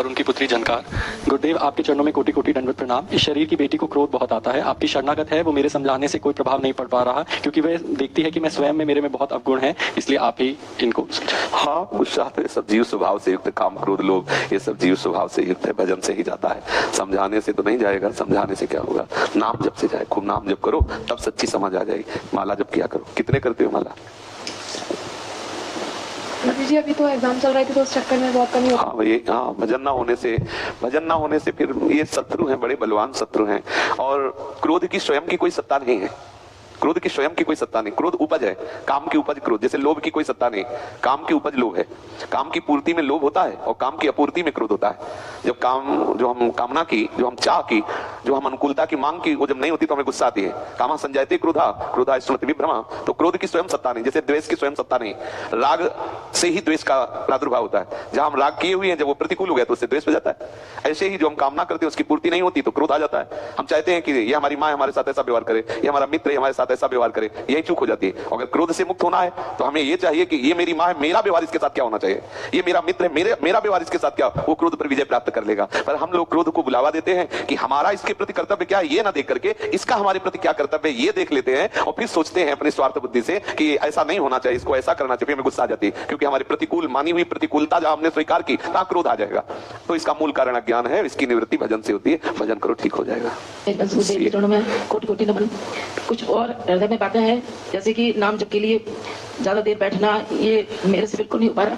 और उनकी पुत्री झनकार। गुरुदेव, आपके चरणों में कोटि कोटि दंडवत प्रणाम। इस शरीर की बेटी को क्रोध बहुत आता है, आपकी शरणागत है, वो मेरे समझाने से कोई प्रभाव नहीं पड़ पा रहा, क्योंकि वह देखती है कि मैं स्वयं में मेरे में बहुत अवगुण है, इसलिए आप ही इनको। हाँ, गुस्सा तो सब जीव स्वभाव से युक्त, काम क्रोध लोभ ये सब जीव स्वभाव से युक्त है, भजन से ही जाता है, समझाने से तो नहीं जाएगा। समझाने से क्या होगा? नाम जप से जाए, खूब नाम जप करो, तब सच्ची समझ आ जाएगी। माला जप किया करो। कितने करते हो माला? जी अभी तो एग्जाम चल रही थी तो उस चक्कर में बहुत कमी। हाँ वही, हाँ, भजन ना होने से फिर ये शत्रु हैं, बड़े बलवान शत्रु हैं। और क्रोध की स्वयं की कोई सत्ता नहीं है, क्रोध की स्वयं की कोई सत्ता नहीं। क्रोध उपज है, काम की उपज क्रोध। जैसे लोभ की कोई सत्ता नहीं, काम की उपज लोभ है। काम की पूर्ति में लोभ होता है और काम की अपूर्ति में क्रोध होता है। जब काम, जो हम कामना की, जो हम चाह की, जो हम अनुकूलता की मांग की, वो जब नहीं होती तो हमें गुस्सा आती है। कामा संजायते क्रोधा, क्रोधा स्मृति विभ्रमा। तो क्रोध की स्वयं सत्ता नहीं, जैसे द्वेष की स्वयं सत्ता नहीं। राग से ही द्वेष का प्रादुर्भाव होता है। जहां हम राग किए हुए हैं, जब वो प्रतिकूल हो गया तो उससे द्वेष हो जाता है। ऐसे ही जो हम कामना करते हैं उसकी पूर्ति नहीं होती तो क्रोध आ जाता है। हम चाहते हैं कि ये हमारी माँ हमारे साथ ऐसा व्यवहार करे, ये हमारा मित्र हमारे साथ ऐसा व्यवहार करे, यही चूक हो जाती है। अगर क्रोध से मुक्त होना है तो हमें ये चाहिए कि ये मेरी माँ है, मेरा व्यवहार इसके साथ क्या होना चाहिए, ये मेरा मित्र है, मेरा व्यवहार इसके साथ क्या, वो क्रोध पर विजय प्राप्त कर लेगा। पर हम लोग क्रोध को बुलावा देते हैं कि हमारा इसके प्रति कर्तव्य क्या है ये ना देख करके इसका हमारे प्रति क्या कर्तव्य है ये देख लेते हैं, और फिर सोचते हैं अपनी स्वार्थ बुद्धि से कि ऐसा नहीं होना चाहिए, इसको ऐसा करना चाहिए। हमें गुस्सा आ जाती है क्योंकि हमारी प्रतिकूल मानी हुई प्रतिकूलता जहां हमने स्वीकार की तहां क्रोध आ जाएगा। तो इसका मूल कारण अज्ञान है, इसकी निवृत्ति भजन से होती है। भजन करो, ठीक हो जाएगा। कोटि कोटि नमन। कुछ और हृदय में बातें हैं, जैसे कि नाम जप के लिए ज्यादा देर बैठना, ये मेरे से बिल्कुल नहीं हो पा रहा।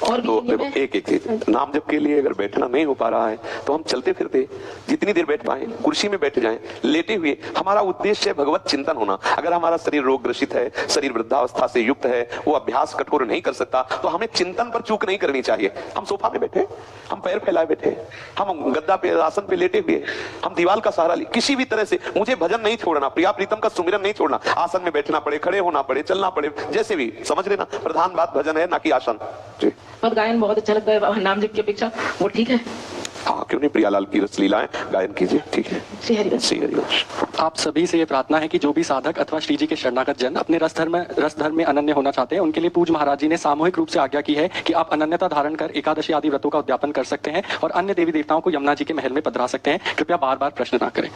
और तो देखो एक चीज, नाम जप के लिए अगर बैठना नहीं हो पा रहा है तो हम चलते फिरते जितनी देर बैठ पाए, कुर्सी में बैठ जाएं, लेटे हुए। हमारा उद्देश्य है भगवत चिंतन होना। अगर हमारा शरीर रोग ग्रसित है, शरीर वृद्धावस्था से युक्त है, वो अभ्यास कठोर नहीं कर सकता, तो हमें चिंतन पर चूक नहीं करनी चाहिए। हम सोफा में बैठे, हम पैर फैलाए बैठे, हम गद्दा पे आसन पे लेटे हुए, हम दीवार का सहारा लिए, किसी भी तरह से मुझे भजन नहीं छोड़ना, प्रिया प्रीतम का सुमिरन नहीं छोड़ना। आसन में बैठना पड़े, खड़े होना पड़े, चलना पड़े, जैसे भी, समझ लेना प्रधान बात भजन है ना कि आसन। जी गायन बहुत अच्छा लगता है बाबा, नाम जप की अपेक्षा, वो ठीक है? हाँ, क्यों नहीं, प्रियालाल की रसलीलाएं गायन कीजिए, ठीक है। श्री हरिवंश। आप सभी से ये प्रार्थना है कि जो भी साधक अथवा श्री जी के शरणागत जन अपने रस धर्म में अनन्य होना चाहते हैं, उनके लिए पूज्य महाराज जी ने सामूहिक रूप से आज्ञा की है कि आप अनन्यता धारण कर एकादशी आदि व्रतों का उद्यापन कर सकते हैं और अन्य देवी देवताओं को यमुना जी के महल में पधरा सकते हैं। कृपया बार बार प्रश्न ना करें।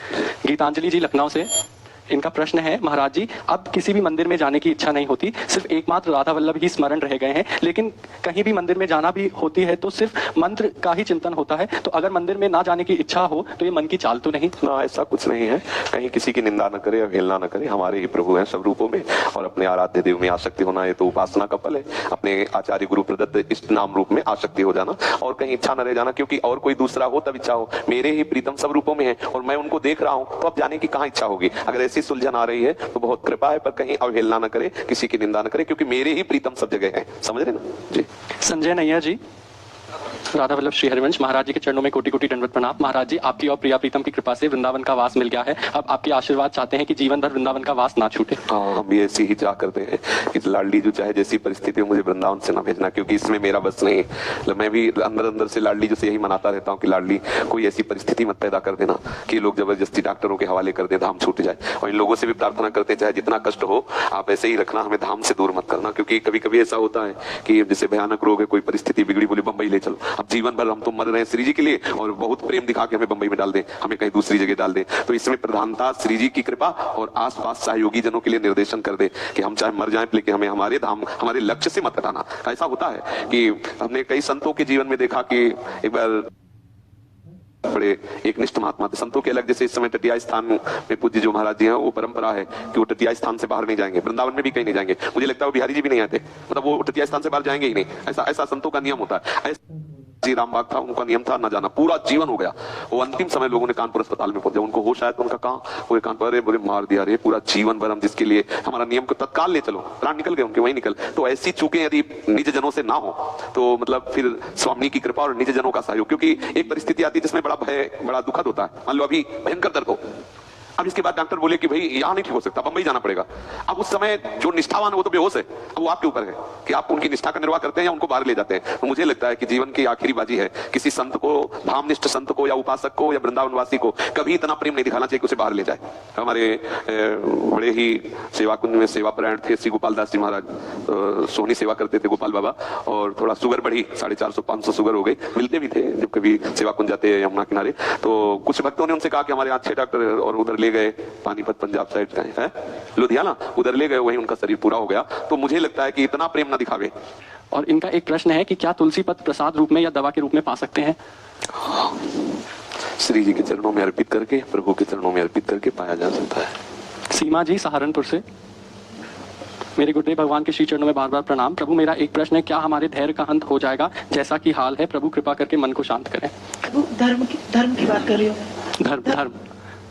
गीतांजलि जी लखनऊ से, इनका प्रश्न है, महाराज जी अब किसी भी मंदिर में जाने की इच्छा नहीं होती, सिर्फ एकमात्र राधा वल्लभ ही स्मरण रह गए हैं, लेकिन कहीं भी मंदिर में जाना भी होती है तो सिर्फ मंत्र का ही चिंतन होता है, तो अगर मंदिर में ना जाने की इच्छा हो तो ये मन की चाल तो नहीं? ना, ऐसा कुछ नहीं है। कहीं किसी की निंदा न करे, अवहेलना न करे। हमारे ही प्रभु हैं सब रूपों में, और अपने आराध्य देव में आसक्ति होना है तो उपासना का फल है। अपने आचार्य गुरु प्रदत्त इष्ट नाम रूप में आसक्ति हो जाना, और कहीं इच्छा न रह जाना, क्योंकि और कोई दूसरा हो तब इच्छा हो। मेरे ही प्रीतम सब रूपों में है और मैं उनको देख रहा हूं, तो अब जाने की कहां इच्छा होगी? अगर ऐसी सुलझन आ रही है तो बहुत कृपा है, पर कहीं अवहेलना न करे, किसी की निंदा न करे, क्योंकि मेरे ही प्रीतम सब जगह है। समझ रहे ना जी? संजय नैया जी, राधा वल्लभ श्री हरिवंश। महाराज जी के चरणों में कोटि कोटि दंडवत प्रणाम। महाराज जी, आपकी और प्रिया प्रीतम की कृपा से वृंदावन का वास मिल गया है, अब आपके आशीर्वाद चाहते हैं कि जीवन भर वृंदावन का वास ना छूटे। हाँ, हम भी ऐसी ही चाह करते हैं कि लाडली जो चाहे जैसी परिस्थिति हो मुझे वृंदावन से ना भेजना, क्योंकि इसमें मेरा बस नहीं। मैं भी अंदर अंदर से लाडली जो से यही मनाता रहता हूँ कि लाडली कोई ऐसी परिस्थिति मत पैदा कर देना कि लोग जबरदस्ती डॉक्टरों के हवाले कर दे, धाम छूट जाए। और इन लोगों से भी प्रार्थना करते चाहे जितना कष्ट हो आप ऐसे ही रखना, हमें धाम से दूर मत करना, क्योंकि कभी कभी ऐसा होता है कि जैसे भयानक रोग है, कोई परिस्थिति बिगड़ी, बोले बंबई ले चलो, अब जीवन भर हम तो मर रहे हैं श्री जी के लिए, और बहुत प्रेम दिखा के हमें बंबई में डाल दें, हमें कहीं दूसरी जगह डाल दें। तो इसमें प्रधानता श्री जी की कृपा और आसपास सहयोगी जनों के लिए निर्देशन कर दे कि हम चाहे मर जाएं, लेकिन हमें हमारे धाम, हमारे लक्ष्य से मत हटाना। ऐसा होता है कि हमने कई संतों के जीवन में देखा कि एक बार बड़े एक निष्ठ महात्मा थे, संतों के अलग, जैसे इस समय टटिया स्थान में पूज्य जो महाराज जी हैं, वो परंपरा है कि वो टटिया स्थान से बाहर नहीं जाएंगे, वृंदावन में भी कहीं नहीं जाएंगे। मुझे लगता है वो बिहारी जी भी नहीं आते, मतलब वो टटिया स्थान से बाहर जाएंगे ही नहीं। ऐसा संतों का नियम होता है। जी रामबाग था, उनका नियम था, न जाना, पूरा जीवन हो गया। वो अंतिम समय लोगों ने कानपुर अस्पताल में पहुंचा, उनको होश आया तो उनका कहा, वो कानपुर बोले मार दिया रे, पूरा जीवन भर हम जिसके लिए हमारा नियम को तत्काल ले चलो, प्राण निकल गए उनके, वहीं निकल। तो ऐसी चूकें यदि निज जनों से ना हो तो मतलब फिर स्वामी की कृपा और निज जनों का सहयोग, क्योंकि एक परिस्थिति आती है जिसमें बड़ा भय, बड़ा दुखद होता है। मान लो अभी भयंकर दर्द हो, अब इसके बाद डॉक्टर बोले कि भाई यहाँ नहीं ठीक हो सकता, बंबई जाना पड़ेगा। अब उस समय जो निष्ठावान है वो तो बेहोश है, अब वो आपके ऊपर है कि आप उनकी निष्ठा का निर्वाह करते हैं या उनको बाहर ले जाते हैं। तो मुझे लगता है कि जीवन की आखिरी बाजी है, किसी संत को, धामनिष्ठ संत को या उपासक को या वृंदावनवासी को कभी इतना प्रेम नहीं दिखाना चाहिए कि उसे बाहर ले जाए। हमारे बड़े ही सेवा कुंज में सेवा परायण थे श्री गोपाल दास जी महाराज, सोहनी सेवा करते थे गोपाल बाबा, और थोड़ा शुगर बढ़ी, 450-500 शुगर हो गई। मिलते भी थे जब कभी सेवा कुंज जाते हैं यमुना किनारे, तो कुछ भक्तों ने उनसे कहा कि हमारे यहाँ 6 डॉक्टर और उधर ले गए, पानीपत पंजाब साइड का है लुधियाना, उधर ले गए, वहीं उनका शरीर पूरा हो गया। तो मुझे लगता है कि इतना प्रेम ना दिखावे। और इनका एक प्रश्न है कि क्या तुलसी पत्र प्रसाद रूप में या दवा के रूप में पा सकते हैं? श्री जी के चरणों में अर्पित करके, प्रभु के चरणों में अर्पित करके पाया जा सकता है। सीमा जी सहारनपुर से, मेरे गुरुदेव भगवान के श्री चरणों में बार बार प्रणाम। प्रभु मेरा एक प्रश्न है, क्या हमारे धैर्य का अंत हो जाएगा जैसा कि हाल है? प्रभु कृपा करके मन को शांत करें। प्रभु धर्म की बात कर रही हूँ। धर्म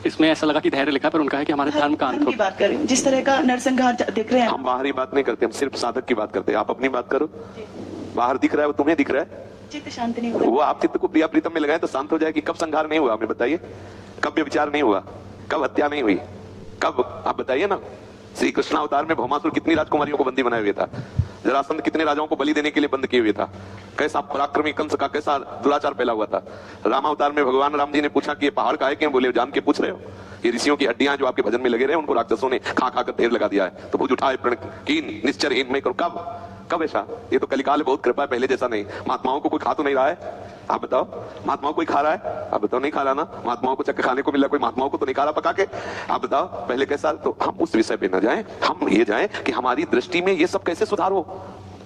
इसमें ऐसा लगा कि धैर्य लिखा है, पर उनका है कि हमारे धर्म का अंत हो। की बात कर रही हूँ, जिस तरह का नरसंहार देख रहे हैं हम बाहरी बात नहीं करते, हम सिर्फ साधक की बात करते हैं। आप अपनी बात करो, बाहर दिख रहा है वो तुम्हें दिख रहा है, चित्त शांति नहीं होता। वो आप चित्त को प्रिया प्रीतम में लगाए तो शांत हो जाएगी। कब संहार नहीं हुआ हमें बताइए, कब व्यभिचार नहीं हुआ, कब हत्या नहीं हुई, कब? आप बताइए ना। श्री कृष्ण अवतार में भौमासुर कितनी राजकुमारियों को बंदी बनाए हुए था, जरासंध कितने राजाओं को बलि देने के लिए बंद किए हुए था, कैसा पराक्रमी कंस का कैसा दुराचार फैला हुआ था। राम अवतार में भगवान राम जी ने पूछा कि ये पहाड़ का है क्यों? बोले जान के पूछ रहे हो, ये ऋषियों की हड्डियां जो आपके भजन में लगे रहे उनको राक्षसों ने खा खा कर ढेर लगा दिया है। तो भुज उठाए प्रण कीन निश्चर मैं करूं। कब ऐसा? ये तो कलिकाल है, बहुत कृपा है, पहले जैसा नहीं। महात्माओं को कोई खा तो नहीं रहा है, आप बताओ। महात्माओं कोई खा रहा है? आप बताओ, नहीं खा रहा ना। महात्माओं को चक्कर खाने को मिला, कोई महात्माओं को तो नहीं खा रहा पका के, आप बताओ पहले कैसा। तो हम उस विषय पे न जाएं, हम ये जाएं कि हमारी दृष्टि में ये सब कैसे सुधार हो,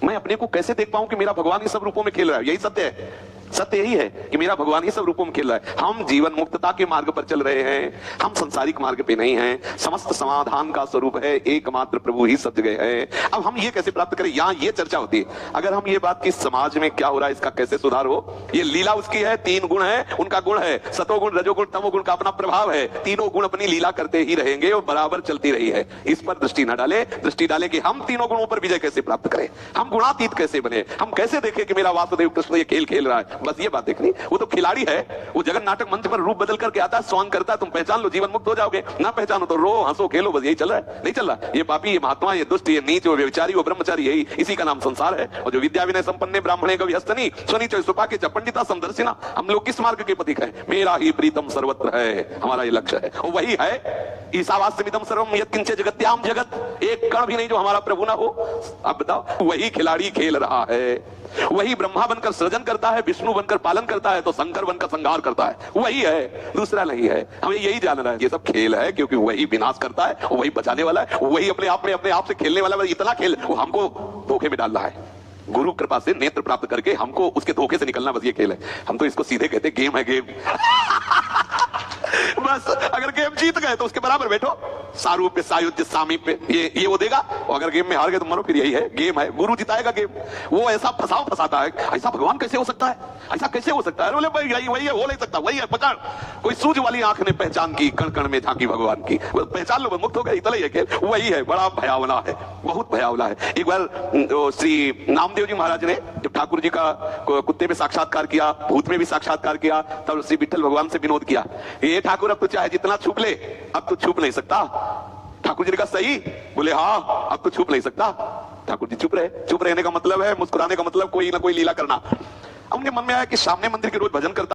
मैं अपने को कैसे देख पाऊं कि मेरा भगवान ये सब रूपों में खेल रहा है। यही सत्य है, सत्य यही है कि मेरा भगवान ये सब रूपों में खेल रहा है। हम जीवन मुक्तता के मार्ग पर चल रहे हैं, हम संसारिक मार्ग पे नहीं हैं। समस्त समाधान का स्वरूप है एकमात्र प्रभु ही सब जगह है। अब हम ये कैसे प्राप्त करें, यहाँ ये चर्चा होती है। अगर हम ये बात की समाज में क्या हो रहा है इसका कैसे सुधार हो, ये लीला उसकी है, 3 गुण है, उनका गुण है, सतोगुण रजोगुण तमोगुण का अपना प्रभाव है। तीनों गुण अपनी लीला करते ही रहेंगे और बराबर चलती रही है। इस पर दृष्टि न डाले, दृष्टि डाले कि हम तीनों गुणों पर विजय कैसे प्राप्त करें, हम गुणातीत कैसे बने, हम कैसे देखें कि मेरा वासुदेव कृष्ण ये खेल खेल रहा है। बस ये बात देखनी। वो तो खिलाड़ी है, वो जगन नाटक मंच पर रूप बदल करके आता है, स्वांग करता है, तुम पहचान लो जीवन मुक्त हो जाओगे, ना पहचानो तो रो हंसो खेलो, बस यही चल रहा है। नहीं चल रहा, ये पापी, ये महात्मा, ये दुष्ट, ये नीच, वो व्यभिचारी, वो ब्रह्मचारी, यही इसी का नाम संसार है। और जो विद्या विनय संपन्न ब्राह्मणे कवि हस्तनी स्वनी सुपा के पंडिता समदर्शिना, हम लोग किस मार्ग के पथिक हैं? मेरा ही प्रीतम सर्वत्र है, हमारा ये लक्ष्य है, और वही है ईशावास्यमिदं सर्वम यत्किंच जगत्याम जगत, एक कण भी नहीं जो हमारा प्रभु ना हो। अब बताओ, वही खिलाड़ी खेल रहा है, वही ब्रह्मा बनकर सृजन करता है, विष्णु बनकर पालन करता है, तो शंकर बनकर संहार करता है। वही है, दूसरा नहीं है। हमें यही जानना है, ये सब खेल है क्योंकि वही विनाश करता है, वही बचाने वाला है, वही अपने आप में अपने आप से खेलने वाला है। इतना खेल वो हमको धोखे में डाल रहा है। गुरु कृपा से नेत्र प्राप्त करके हमको उसके धोखे से निकलना, बस ये खेल है। हम तो इसको सीधे कहते गेम है, गेम। बस अगर गेम जीत गए तो उसके बराबर बैठो, सारूप्य सायुज्य सामीप्य, ये वो देगा। और अगर गेम में हार गए तो मरो, फिर यही है, गेम है। गुरु जिताएगा गेम। वो ऐसा फंसाता है, ऐसा भगवान कैसे हो सकता है, ऐसा कैसे हो सकता है? बोले भाई यही वही है, हो नहीं सकता, वही है, पकड़। कोई सूझ वाली आंख ने पहचान की, कण कण में झांकी भगवान की, पहचान लो, मुक्त हो गए। इतना ही है खेल, वही है। बड़ा भयावना है, बहुत भयावना है। एक बार श्री नामदेव जी महाराज ने जब ठाकुर जी का कुत्ते में साक्षात्कार किया, भूत में भी साक्षात्कार किया, तब श्री विठ्ठल भगवान से विनोद किया, ये ठाकुर अब तो चाहे जितना छुप ले, अब तो छुप नहीं सकता। ठाकुर जी ने कहा सही? बोले हाँ, अब तो छुप नहीं सकता। ठाकुर जी चुप रहे। चुप रहने का मतलब है, मुस्कुराने का मतलब कोई ना कोई लीला करना। उनके मन में आया कि सामने मंदिर के रोज भजन करता